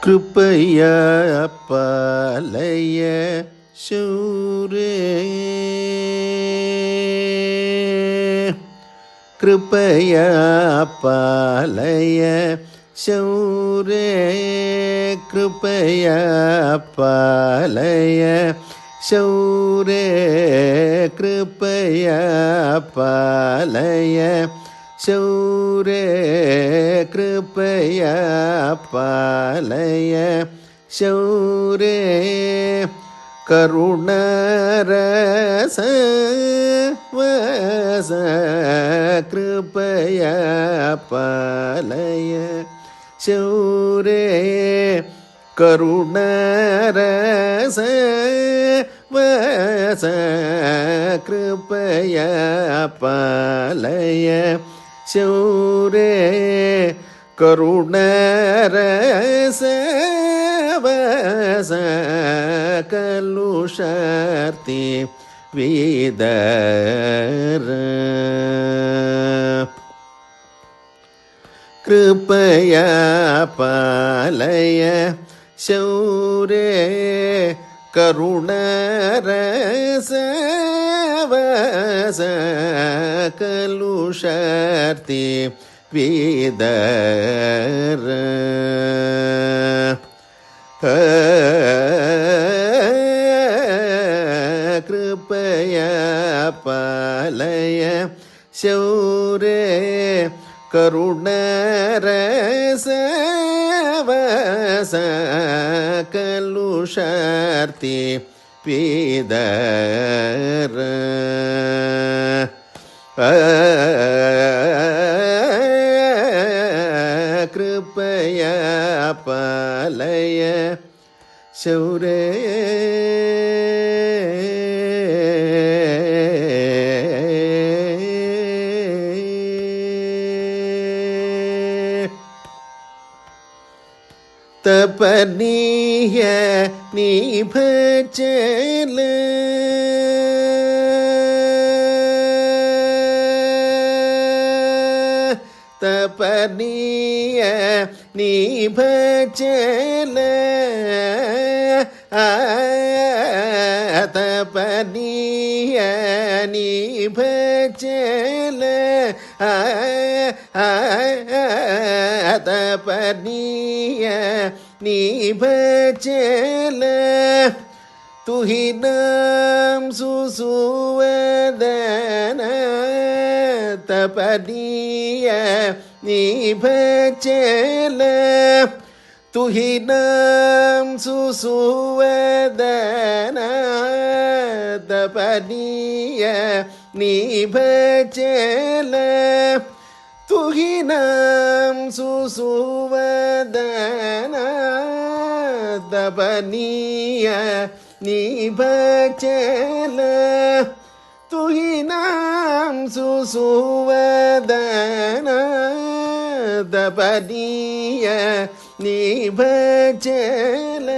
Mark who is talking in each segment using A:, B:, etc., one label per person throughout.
A: कृपया पालय शौरे कृपया पालय शौरे कृपया पालय शौरे कृपया पालय शौरे कृपया पालय शौरे करुणरस वस कृपया पालय शौरे करुणरस वस कृपया पालय शौरे करुणरस वस कलुषार्ति विदर कृपया पालय शौरे करुणरस वस कलुषार्ति विदर कृपया पालय शौरे करुणरस वस कलुषार्ति विदर कृपया पालय शौरे तपनीय निभचल तपनीय निभचल तपनीय निभचल तपनीय निभचल तुहि नाम सुसुवदन तपनीय निभचल तुहि नाम सुसुवदन तपनीय निभचल तुहि नाम सुसुवदन तपनीय निभचल तुहि नाम सुसुवदन तपनीय निभचल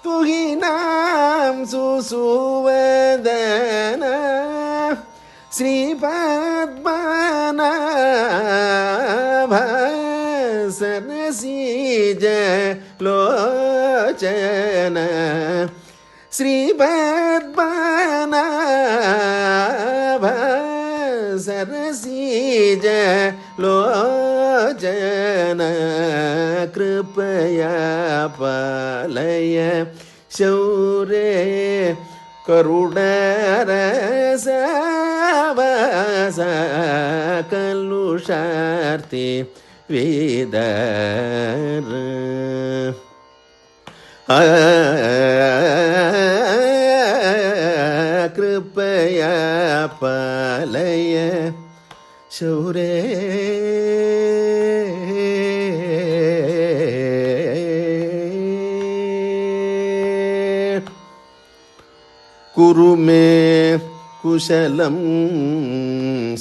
A: तुहि नाम सुसुवदन श्रीपद्मनाभ सरसीज लोचन श्रीपद्मनाभ सरसीज लोचन कृपया पालय शौरे करुणरस वस कलुषार्ति विदर कृपया पालय शौरे कुरु मे कुशलं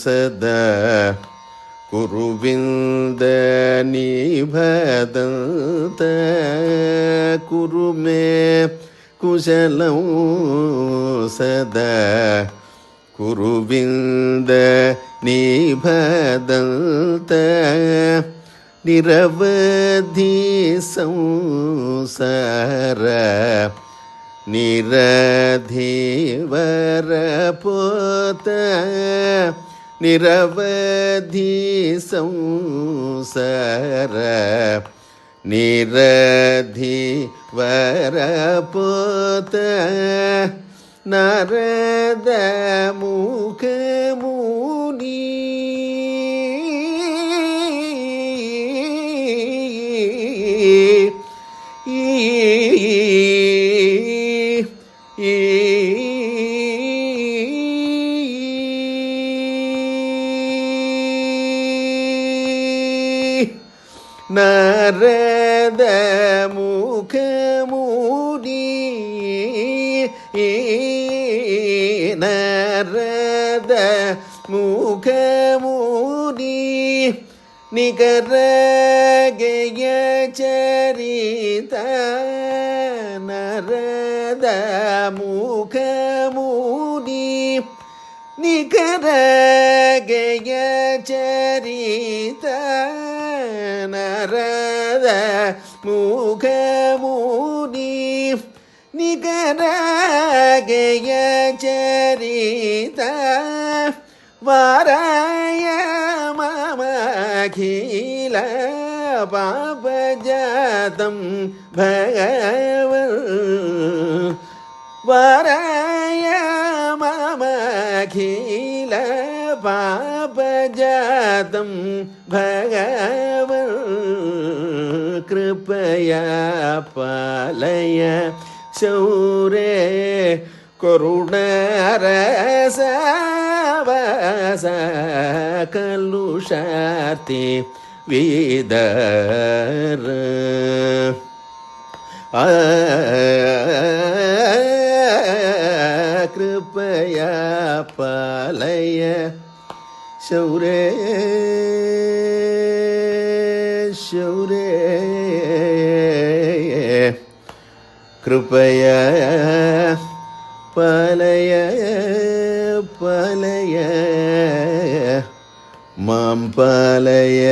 A: सदा कुरुविन्द निभदन्त कुरु मे कुशलं सदा कुरुविन्द निभदन्त நிரவதி சம்சார நிரதிவர போத நிரவதி சம்சார நிரதிவர போத நரத முகமுனி நரத முகமுனி நரத முகமுனி நிகரகய சரித நரத முகமுனி நிகரகய சரித நரத முகமுனி நிகரகய சரித வாராய மமகில பாபஜாதம் பகவன் வாராய மமகில பாபஜாதம் பகவன் கிருபயா பாலய சௌரே கருணரசவச கலுஷார்த்தி விதர கிருபயா பாலய சௌரே சௌரே கிருபயா பாலய பாலய மாம் பாலய